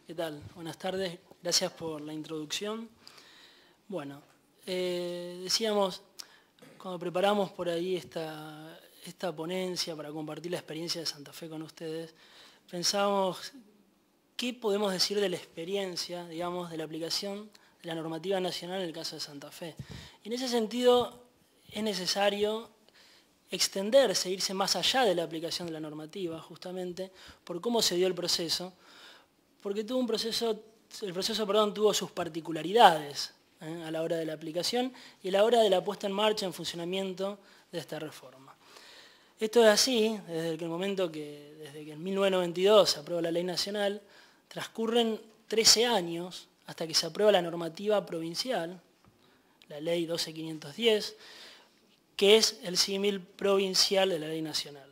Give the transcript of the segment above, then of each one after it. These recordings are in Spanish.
¿Qué tal? Buenas tardes, gracias por la introducción. Bueno, decíamos, cuando preparamos por ahí esta ponencia para compartir la experiencia de Santa Fe con ustedes, pensábamos qué podemos decir de la experiencia, digamos, de la aplicación de la normativa nacional en el caso de Santa Fe. Y en ese sentido es necesario extenderse, irse más allá de la aplicación de la normativa, justamente por cómo se dio el proceso, porque el proceso tuvo sus particularidades a la hora de la aplicación y a la hora de la puesta en marcha, en funcionamiento de esta reforma. Esto es así desde el momento desde que en 1992 se aprueba la ley nacional, transcurren 13 años hasta que se aprueba la normativa provincial, la ley 12510, que es el símil provincial de la ley nacional.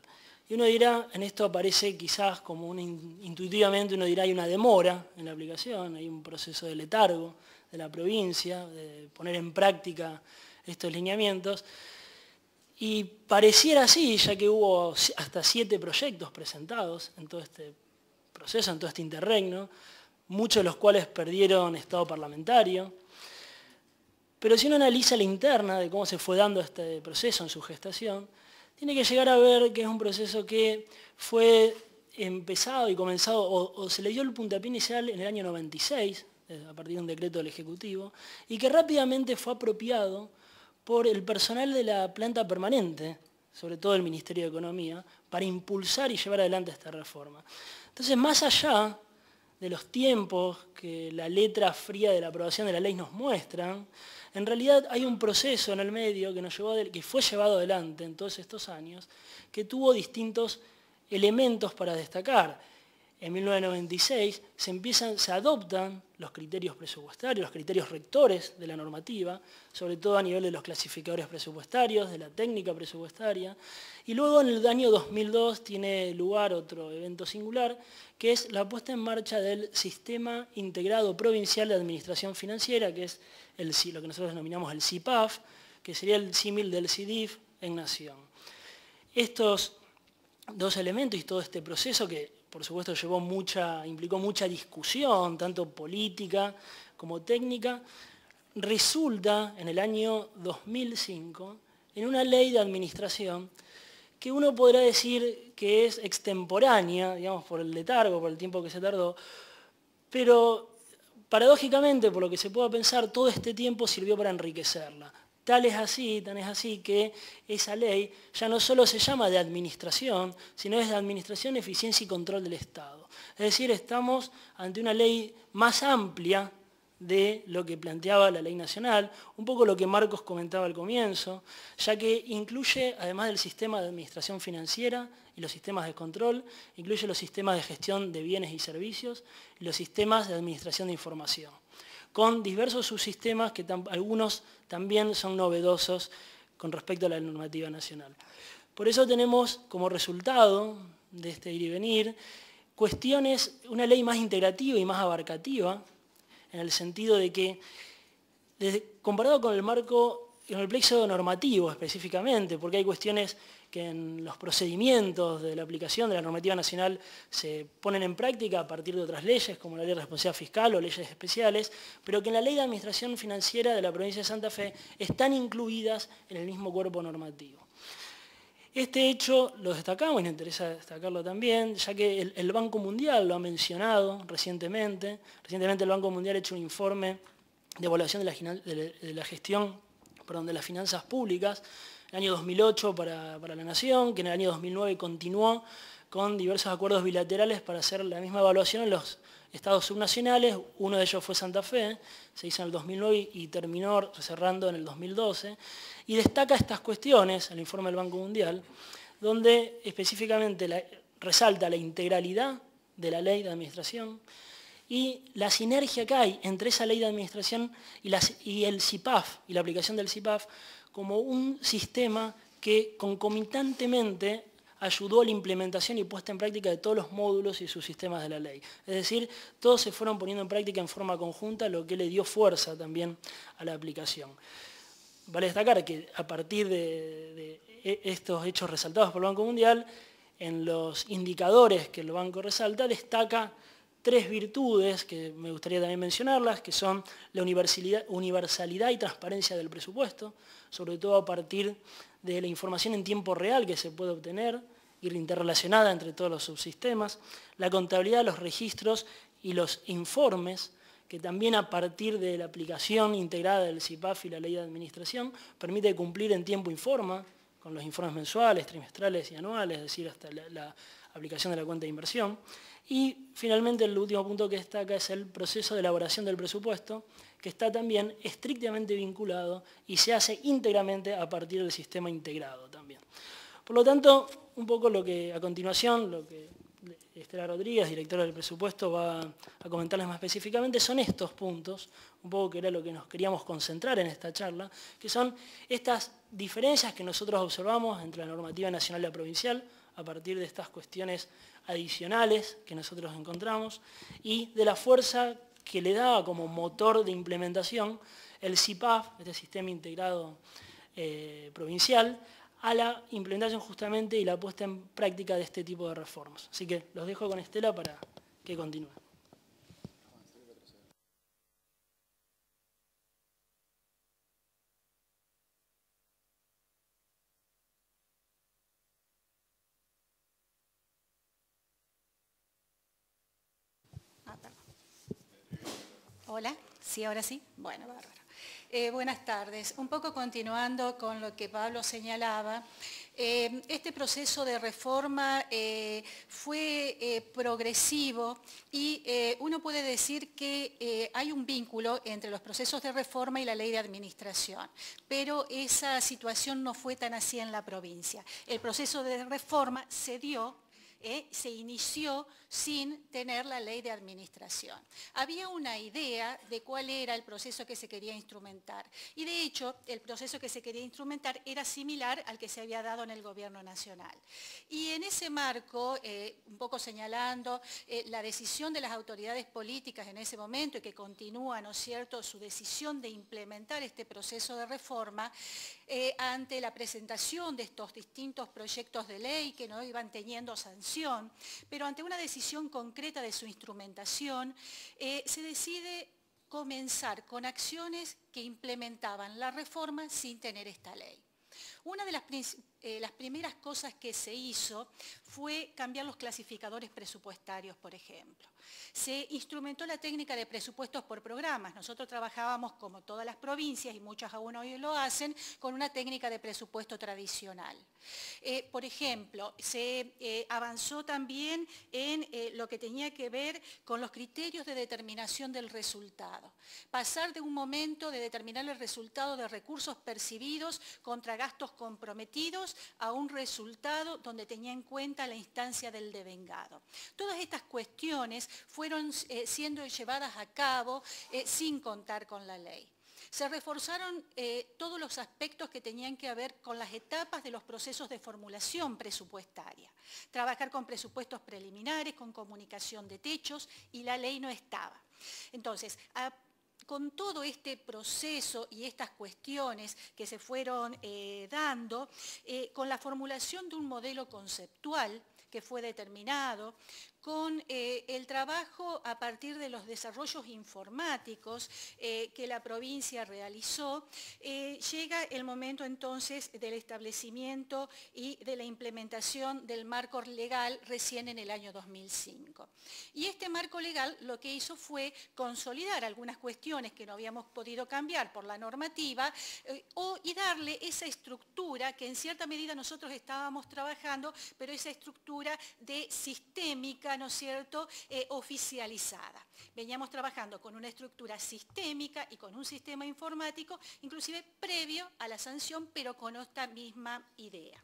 Y uno dirá, en esto aparece quizás como intuitivamente uno dirá hay una demora en la aplicación, hay un proceso de letargo de la provincia, de poner en práctica estos lineamientos. Y pareciera así, ya que hubo hasta 7 proyectos presentados en todo este proceso, en todo este interregno, muchos de los cuales perdieron estado parlamentario. Pero si uno analiza la interna de cómo se fue dando este proceso en su gestación, tiene que llegar a ver que es un proceso que fue empezado y comenzado, o se le dio el puntapié inicial en el año 96, a partir de un decreto del Ejecutivo, y que rápidamente fue apropiado por el personal de la planta permanente, sobre todo el Ministerio de Economía, para impulsar y llevar adelante esta reforma. Entonces, más allá de los tiempos que la letra fría de la aprobación de la ley nos muestran, en realidad hay un proceso en el medio que fue llevado adelante en todos estos años, que tuvo distintos elementos para destacar. En 1996 se adoptan los criterios presupuestarios, los criterios rectores de la normativa, sobre todo a nivel de los clasificadores presupuestarios, de la técnica presupuestaria, y luego en el año 2002 tiene lugar otro evento singular, que es la puesta en marcha del Sistema Integrado Provincial de Administración Financiera, que es lo que nosotros denominamos el SIPAF, que sería el símil del SIDIF en Nación. Estos dos elementos y todo este proceso que por supuesto implicó mucha discusión, tanto política como técnica, resulta en el año 2005 en una ley de administración que uno podrá decir que es extemporánea, digamos, por el letargo, por el tiempo que se tardó, pero paradójicamente, por lo que se pueda pensar, todo este tiempo sirvió para enriquecerla. Tan es así que esa ley ya no solo se llama de administración, sino es de administración, eficiencia y control del Estado. Es decir, estamos ante una ley más amplia de lo que planteaba la ley nacional, un poco lo que Marcos comentaba al comienzo, ya que incluye, además del sistema de administración financiera y los sistemas de control, incluye los sistemas de gestión de bienes y servicios y los sistemas de administración de información, con diversos subsistemas que algunos también son novedosos con respecto a la normativa nacional. Por eso tenemos como resultado de este ir y venir una ley más integrativa y más abarcativa, en el sentido de que, comparado con el marco, en el plexo normativo específicamente, porque hay cuestiones que en los procedimientos de la aplicación de la normativa nacional se ponen en práctica a partir de otras leyes, como la ley de responsabilidad fiscal o leyes especiales, pero que en la ley de administración financiera de la provincia de Santa Fe están incluidas en el mismo cuerpo normativo. Este hecho lo destacamos y nos interesa destacarlo también, ya que el Banco Mundial lo ha mencionado recientemente. Recientemente el Banco Mundial ha hecho un informe de evaluación de la gestión de las finanzas públicas, en el año 2008 para la Nación, que en el año 2009 continuó con diversos acuerdos bilaterales para hacer la misma evaluación en los estados subnacionales. Uno de ellos fue Santa Fe, se hizo en el 2009 y terminó cerrando en el 2012. Y destaca estas cuestiones, el informe del Banco Mundial, donde específicamente resalta la integralidad de la ley de administración y la sinergia que hay entre esa ley de administración y el SIPAF, y la aplicación del SIPAF, como un sistema que concomitantemente ayudó a la implementación y puesta en práctica de todos los módulos y subsistemas de la ley. Es decir, todos se fueron poniendo en práctica en forma conjunta, lo que le dio fuerza también a la aplicación. Vale destacar que a partir de estos hechos resaltados por el Banco Mundial, en los indicadores que el banco resalta, destaca 3 virtudes que me gustaría también mencionarlas, que son la universalidad y transparencia del presupuesto, sobre todo a partir de la información en tiempo real que se puede obtener, interrelacionada entre todos los subsistemas, la contabilidad de los registros y los informes, que también a partir de la aplicación integrada del CIPAF y la ley de administración, permite cumplir en tiempo y forma, con los informes mensuales, trimestrales y anuales, es decir, hasta la aplicación de la cuenta de inversión. Y finalmente el último punto que destaca es el proceso de elaboración del presupuesto, que está también estrictamente vinculado y se hace íntegramente a partir del sistema integrado también. Por lo tanto, un poco lo que a continuación, lo que Estela Rodríguez, directora del presupuesto, va a comentarles más específicamente, son estos puntos, un poco que era lo que nos queríamos concentrar en esta charla, que son estas diferencias que nosotros observamos entre la normativa nacional y la provincial, a partir de estas cuestiones adicionales que nosotros encontramos, y de la fuerza que le da como motor de implementación el CIPAF, este sistema integrado provincial, a la implementación justamente y la puesta en práctica de este tipo de reformas. Así que los dejo con Estela para que continúe. Hola, sí, ahora sí. Bueno, bárbaro. Buenas tardes. Un poco continuando con lo que Pablo señalaba, este proceso de reforma fue progresivo y uno puede decir que hay un vínculo entre los procesos de reforma y la ley de administración, pero esa situación no fue tan así en la provincia. El proceso de reforma se inició sin tener la ley de administración. Había una idea de cuál era el proceso que se quería instrumentar y de hecho el proceso que se quería instrumentar era similar al que se había dado en el gobierno nacional. Y en ese marco, un poco señalando la decisión de las autoridades políticas en ese momento y que continúa, ¿no es cierto?, su decisión de implementar este proceso de reforma, ante la presentación de estos distintos proyectos de ley que no iban teniendo sanción, pero ante una decisión concreta de su instrumentación, se decide comenzar con acciones que implementaban la reforma sin tener esta ley. Una de las primeras cosas que se hizo fue cambiar los clasificadores presupuestarios, por ejemplo. Se instrumentó la técnica de presupuestos por programas. Nosotros trabajábamos, como todas las provincias, y muchas aún hoy lo hacen, con una técnica de presupuesto tradicional. Por ejemplo, se avanzó también en lo que tenía que ver con los criterios de determinación del resultado. Pasar de un momento de determinar el resultado de recursos percibidos contra gastos comprometidos a un resultado donde tenía en cuenta la instancia del devengado. Todas estas cuestiones fueron siendo llevadas a cabo sin contar con la ley. Se reforzaron todos los aspectos que tenían que ver con las etapas de los procesos de formulación presupuestaria. Trabajar con presupuestos preliminares, con comunicación de techos, y la ley no estaba. Entonces, con todo este proceso y estas cuestiones que se fueron dando, con la formulación de un modelo conceptual que fue determinado, con el trabajo a partir de los desarrollos informáticos que la provincia realizó, llega el momento entonces del establecimiento y de la implementación del marco legal recién en el año 2005. Y este marco legal lo que hizo fue consolidar algunas cuestiones que no habíamos podido cambiar por la normativa y darle esa estructura que en cierta medida nosotros estábamos trabajando, pero esa estructura de sistémica, ¿no es cierto?, oficializada. Veníamos trabajando con una estructura sistémica y con un sistema informático, inclusive previo a la sanción, pero con esta misma idea.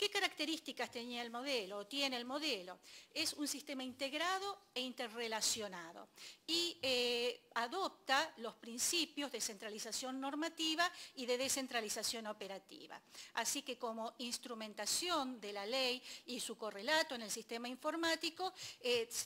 ¿Qué características tenía el modelo? Tiene el modelo. Es un sistema integrado e interrelacionado y adopta los principios de centralización normativa y de descentralización operativa. Así que como instrumentación de la ley y su correlato en el sistema informático,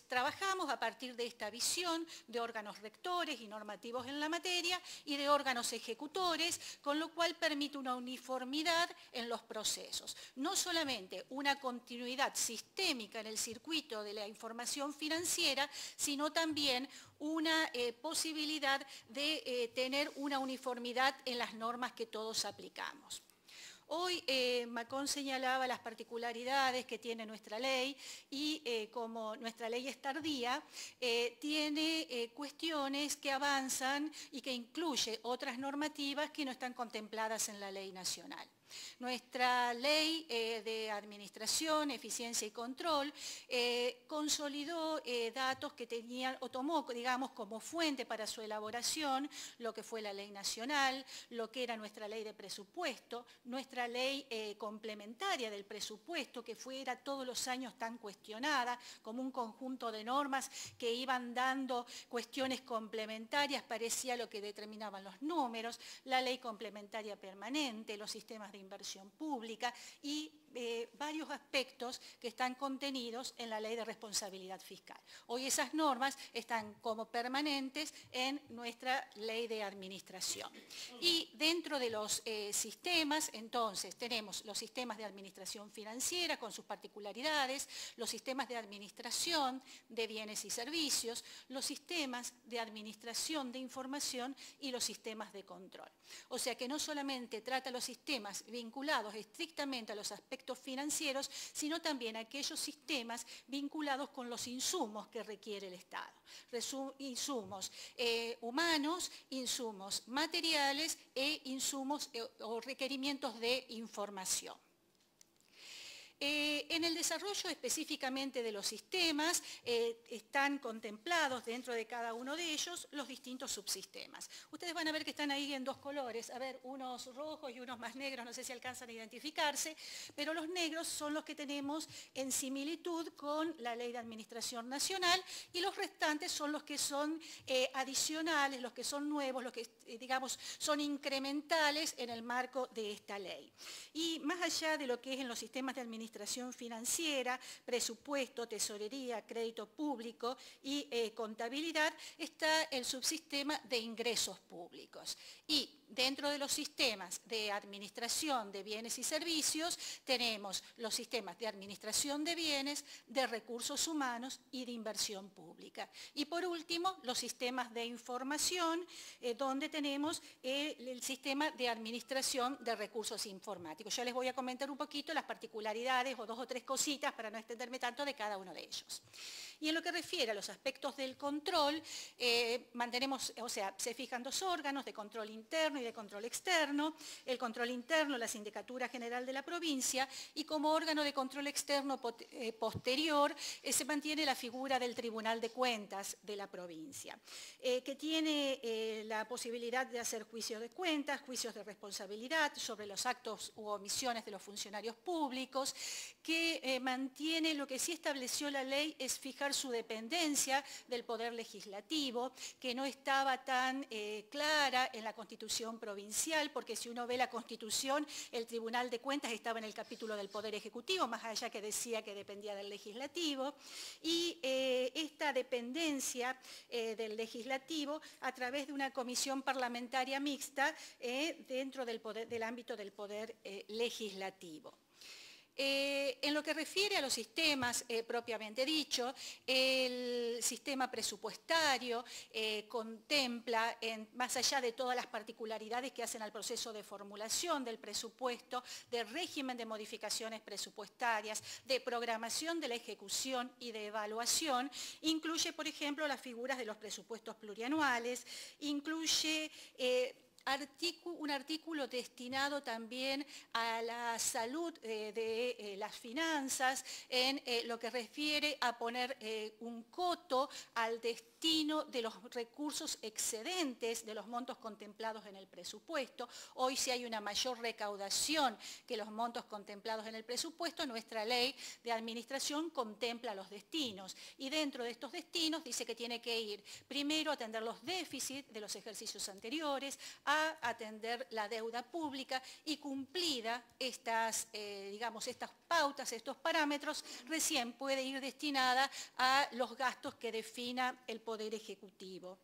trabajamos a partir de esta visión de órganos rectores y normativos en la materia y de órganos ejecutores, con lo cual permite una uniformidad en los procesos. No solamente una continuidad sistémica en el circuito de la información financiera, sino también una posibilidad de tener una uniformidad en las normas que todos aplicamos. Hoy Macón señalaba las particularidades que tiene nuestra ley y como nuestra ley es tardía, tiene cuestiones que avanzan y que incluye otras normativas que no están contempladas en la ley nacional. Nuestra ley de administración, eficiencia y control consolidó datos que tenían o tomó, digamos, como fuente para su elaboración lo que fue la ley nacional, lo que era nuestra ley de presupuesto, nuestra ley complementaria del presupuesto que fuera todos los años tan cuestionada como un conjunto de normas que iban dando cuestiones complementarias, parecía lo que determinaban los números, la ley complementaria permanente, los sistemas de inversión pública y varios aspectos que están contenidos en la Ley de Responsabilidad Fiscal. Hoy esas normas están como permanentes en nuestra Ley de Administración. Y dentro de los sistemas, entonces, tenemos los sistemas de administración financiera con sus particularidades, los sistemas de administración de bienes y servicios, los sistemas de administración de información y los sistemas de control. O sea que no solamente trata los sistemas vinculados estrictamente a los aspectos financieros, sino también aquellos sistemas vinculados con los insumos que requiere el Estado. Insumos humanos, insumos materiales e insumos o requerimientos de información. En el desarrollo específicamente de los sistemas están contemplados dentro de cada uno de ellos los distintos subsistemas. Ustedes van a ver que están ahí en dos colores, a ver, unos rojos y unos más negros, no sé si alcanzan a identificarse, pero los negros son los que tenemos en similitud con la Ley de Administración Nacional y los restantes son los que son adicionales, los que son nuevos, los que digamos son incrementales en el marco de esta ley. Y más allá de lo que es en los sistemas de administración financiera, presupuesto, tesorería, crédito público y contabilidad, está el subsistema de ingresos públicos. Y dentro de los sistemas de administración de bienes y servicios tenemos los sistemas de administración de bienes, de recursos humanos y de inversión pública. Y por último, los sistemas de información, donde tenemos el sistema de administración de recursos informáticos. Ya les voy a comentar un poquito las particularidades o dos o tres cositas para no extenderme tanto de cada uno de ellos. Y en lo que refiere a los aspectos del control, mantenemos, o sea, se fijan dos órganos de control interno y de control externo. El control interno, la Sindicatura General de la Provincia, y como órgano de control externo posterior se mantiene la figura del Tribunal de Cuentas de la provincia, que tiene la posibilidad de hacer juicios de cuentas, juicios de responsabilidad sobre los actos u omisiones de los funcionarios públicos, que mantiene lo que sí estableció la ley es fijar su dependencia del Poder Legislativo, que no estaba tan clara en la Constitución provincial, porque si uno ve la Constitución, el Tribunal de Cuentas estaba en el capítulo del Poder Ejecutivo, más allá que decía que dependía del Legislativo, y esta dependencia del Legislativo a través de una comisión parlamentaria mixta dentro del ámbito del Poder Legislativo. En lo que refiere a los sistemas propiamente dicho, el sistema presupuestario contempla, más allá de todas las particularidades que hacen al proceso de formulación del presupuesto, de régimen de modificaciones presupuestarias, de programación de la ejecución y de evaluación, incluye, por ejemplo, las figuras de los presupuestos plurianuales, incluye un artículo destinado también a la salud de las finanzas en lo que refiere a poner un coto al destino de los recursos excedentes de los montos contemplados en el presupuesto. Hoy si hay una mayor recaudación que los montos contemplados en el presupuesto, nuestra ley de administración contempla los destinos y dentro de estos destinos dice que tiene que ir primero a atender los déficits de los ejercicios anteriores, a atender la deuda pública y cumplida estas, digamos, estas pautas, estos parámetros, recién puede ir destinada a los gastos que defina el Poder Ejecutivo.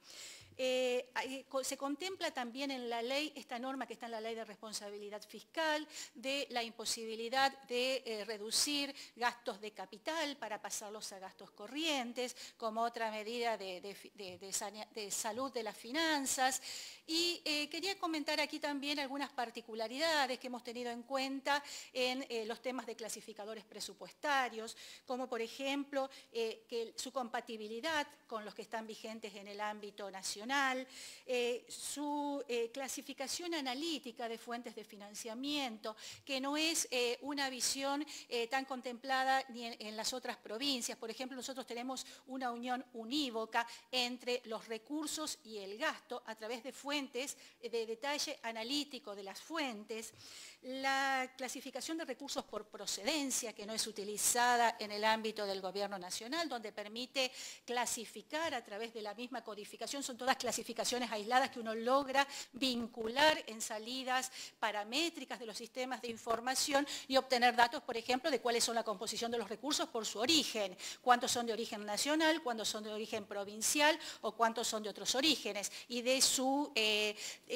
Se contempla también en la ley, esta norma que está en la Ley de Responsabilidad Fiscal, de la imposibilidad de reducir gastos de capital para pasarlos a gastos corrientes, como otra medida de salud de las finanzas. Y quería comentar aquí también algunas particularidades que hemos tenido en cuenta en los temas de clasificadores presupuestarios, como por ejemplo que su compatibilidad con los que están vigentes en el ámbito nacional, su clasificación analítica de fuentes de financiamiento, que no es una visión tan contemplada ni en las otras provincias. Por ejemplo, nosotros tenemos una unión unívoca entre los recursos y el gasto a través de fuentes de detalle analítico de las fuentes, la clasificación de recursos por procedencia, que no es utilizada en el ámbito del gobierno nacional, donde permite clasificar a través de la misma codificación, son todas clasificaciones aisladas que uno logra vincular en salidas paramétricas de los sistemas de información y obtener datos, por ejemplo, de cuáles son la composición de los recursos por su origen, cuántos son de origen nacional, cuántos son de origen provincial o cuántos son de otros orígenes, y de su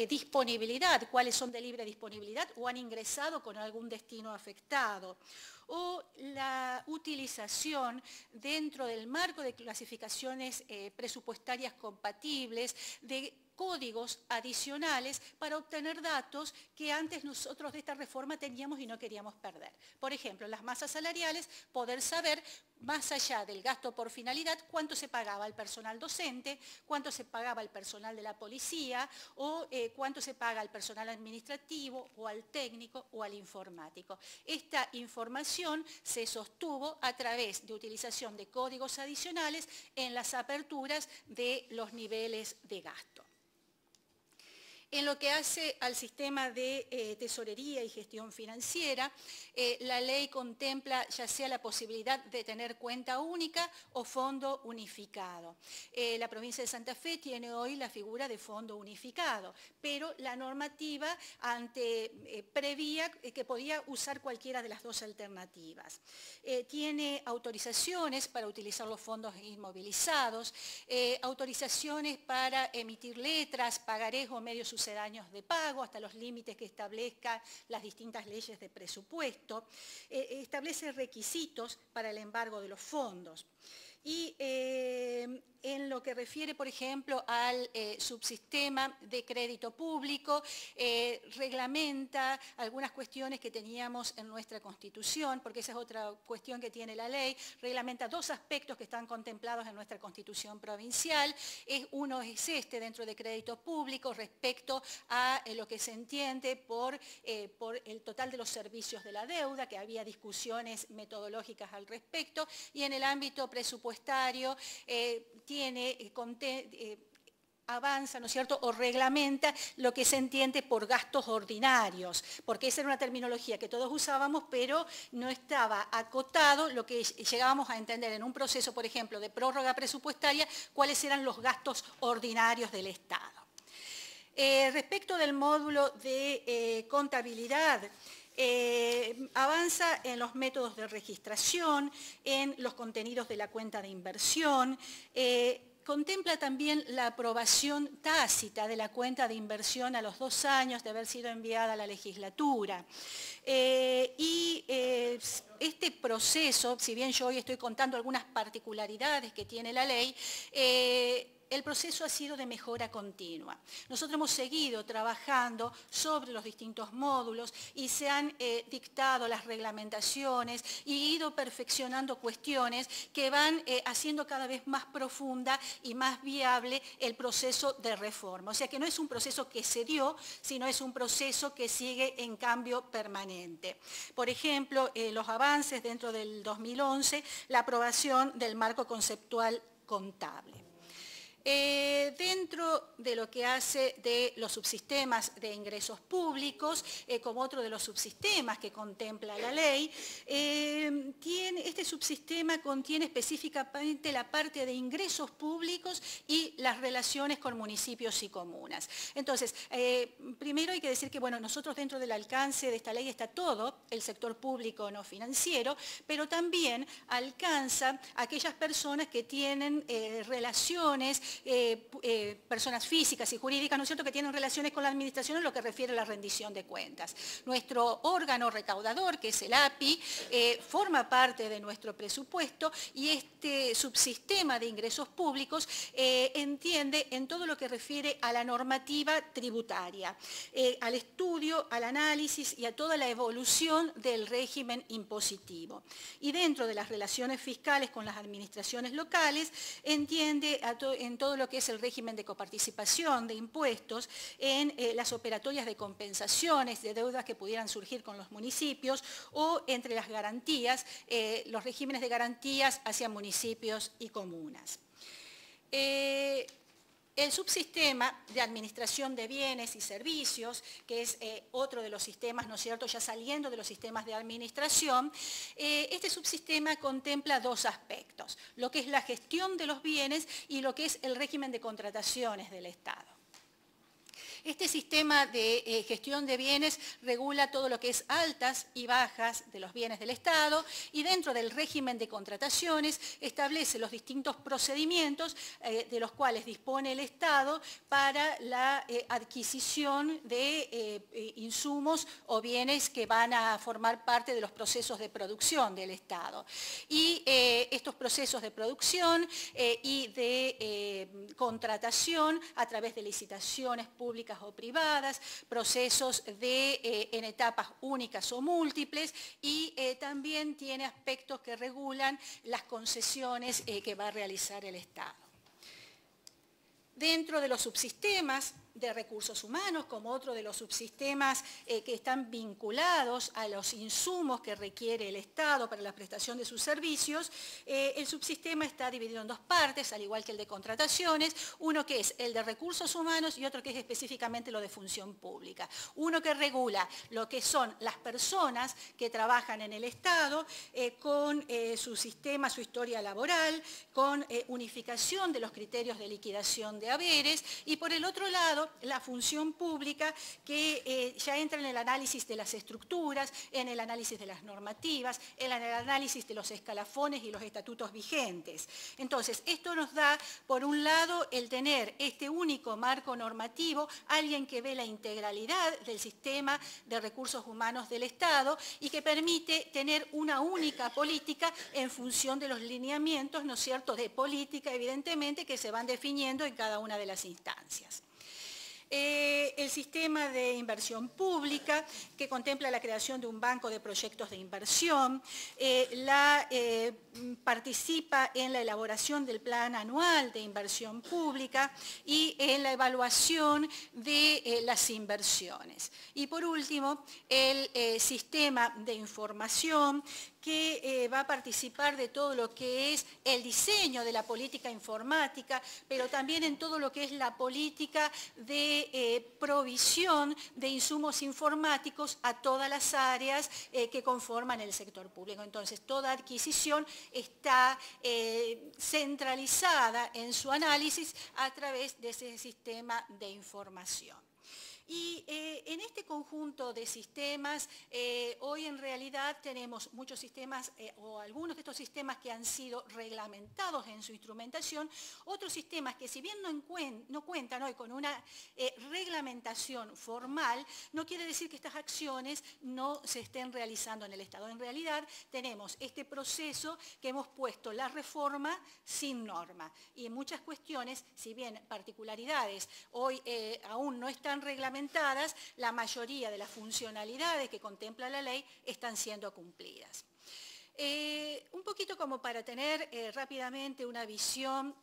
disponibilidad, cuáles son de libre disponibilidad o han ingresado con algún destino afectado, o la utilización dentro del marco de clasificaciones presupuestarias compatibles de códigos adicionales para obtener datos que antes nosotros de esta reforma teníamos y no queríamos perder. Por ejemplo, las masas salariales, poder saber, más allá del gasto por finalidad, cuánto se pagaba al personal docente, cuánto se pagaba al personal de la policía, o cuánto se paga al personal administrativo, o al técnico, o al informático. Esta información se sostuvo a través de utilización de códigos adicionales en las aperturas de los niveles de gasto. En lo que hace al sistema de tesorería y gestión financiera, la ley contempla ya sea la posibilidad de tener cuenta única o fondo unificado. La provincia de Santa Fe tiene hoy la figura de fondo unificado, pero la normativa prevía que podía usar cualquiera de las dos alternativas. Tiene autorizaciones para utilizar los fondos inmovilizados, autorizaciones para emitir letras, pagarés o medios sucedáneos de pago, hasta los límites que establezcan las distintas leyes de presupuesto, establece requisitos para el embargo de los fondos. Y en lo que refiere, por ejemplo, al subsistema de crédito público, reglamenta algunas cuestiones que teníamos en nuestra Constitución, porque esa es otra cuestión que tiene la ley, reglamenta dos aspectos que están contemplados en nuestra Constitución provincial. Uno es este, dentro de crédito público, respecto a lo que se entiende por el total de los servicios de la deuda, que había discusiones metodológicas al respecto, y en el ámbito presupuestario avanza, ¿no es cierto?, o reglamenta lo que se entiende por gastos ordinarios, porque esa era una terminología que todos usábamos, pero no estaba acotado lo que llegábamos a entender en un proceso, por ejemplo, de prórroga presupuestaria, cuáles eran los gastos ordinarios del Estado. Respecto del módulo de contabilidad, avanza en los métodos de registración, en los contenidos de la cuenta de inversión, contempla también la aprobación tácita de la cuenta de inversión a los 2 años de haber sido enviada a la legislatura. Este proceso, si bien yo hoy estoy contando algunas particularidades que tiene la ley, el proceso ha sido de mejora continua. Nosotros hemos seguido trabajando sobre los distintos módulos y se han dictado las reglamentaciones y ido perfeccionando cuestiones que van haciendo cada vez más profunda y más viable el proceso de reforma. O sea que no es un proceso que se dio, sino es un proceso que sigue en cambio permanente. Por ejemplo, los avances dentro del 2011, la aprobación del marco conceptual contable. Dentro de lo que hace de los subsistemas de ingresos públicos, como otro de los subsistemas que contempla la ley, este subsistema contiene específicamente la parte de ingresos públicos y las relaciones con municipios y comunas. Entonces, primero hay que decir que, bueno, nosotros dentro del alcance de esta ley está todo el sector público no financiero, pero también alcanza a aquellas personas que tienen relaciones personas físicas y jurídicas, ¿no es cierto?, que tienen relaciones con la administración en lo que refiere a la rendición de cuentas. Nuestro órgano recaudador, que es el API, forma parte de nuestro presupuesto y este subsistema de ingresos públicos entiende en todo lo que refiere a la normativa tributaria, al estudio, al análisis y a toda la evolución del régimen impositivo. Y dentro de las relaciones fiscales con las administraciones locales, entiende en todo lo que es el régimen de coparticipación de impuestos, en las operatorias de compensaciones de deudas que pudieran surgir con los municipios o entre las garantías, los regímenes de garantías hacia municipios y comunas. El subsistema de administración de bienes y servicios, que es otro de los sistemas, ¿no es cierto?, ya saliendo de los sistemas de administración, este subsistema contempla dos aspectos, lo que es la gestión de los bienes y lo que es el régimen de contrataciones del Estado. Este sistema de gestión de bienes regula todo lo que es altas y bajas de los bienes del Estado y dentro del régimen de contrataciones establece los distintos procedimientos de los cuales dispone el Estado para la adquisición de insumos o bienes que van a formar parte de los procesos de producción del Estado. Y estos procesos de producción y de contratación a través de licitaciones públicas o privadas, procesos en etapas únicas o múltiples y también tiene aspectos que regulan las concesiones que va a realizar el Estado. Dentro de los subsistemas de recursos humanos, como otro de los subsistemas que están vinculados a los insumos que requiere el Estado para la prestación de sus servicios, el subsistema está dividido en dos partes, al igual que el de contrataciones, uno que es el de recursos humanos y otro que es específicamente lo de función pública. Uno que regula lo que son las personas que trabajan en el Estado con su sistema, su historia laboral, con unificación de los criterios de liquidación de haberes y por el otro lado la función pública que ya entra en el análisis de las estructuras, en el análisis de las normativas, en el análisis de los escalafones y los estatutos vigentes. Entonces, esto nos da, por un lado, el tener este único marco normativo, alguien que ve la integralidad del sistema de recursos humanos del Estado y que permite tener una única política en función de los lineamientos, ¿no es cierto?, de política, evidentemente, que se van definiendo en cada una de las instancias. El sistema de inversión pública, que contempla la creación de un banco de proyectos de inversión, participa en la elaboración del plan anual de inversión pública y en la evaluación de las inversiones. Y por último, el sistema de información, que va a participar de todo lo que es el diseño de la política informática, pero también en todo lo que es la política de provisión de insumos informáticos a todas las áreas que conforman el sector público. Entonces, toda adquisición está centralizada en su análisis a través de ese sistema de información. Y en este conjunto de sistemas, hoy en realidad tenemos muchos sistemas o algunos de estos sistemas que han sido reglamentados en su instrumentación, otros sistemas que si bien no cuentan hoy con una reglamentación formal, no quiere decir que estas acciones no se estén realizando en el Estado. En realidad tenemos este proceso que hemos puesto la reforma sin norma y en muchas cuestiones, si bien particularidades hoy aún no están reglamentadas, la mayoría de las funcionalidades que contempla la ley están siendo cumplidas. Un poquito como para tener rápidamente una visión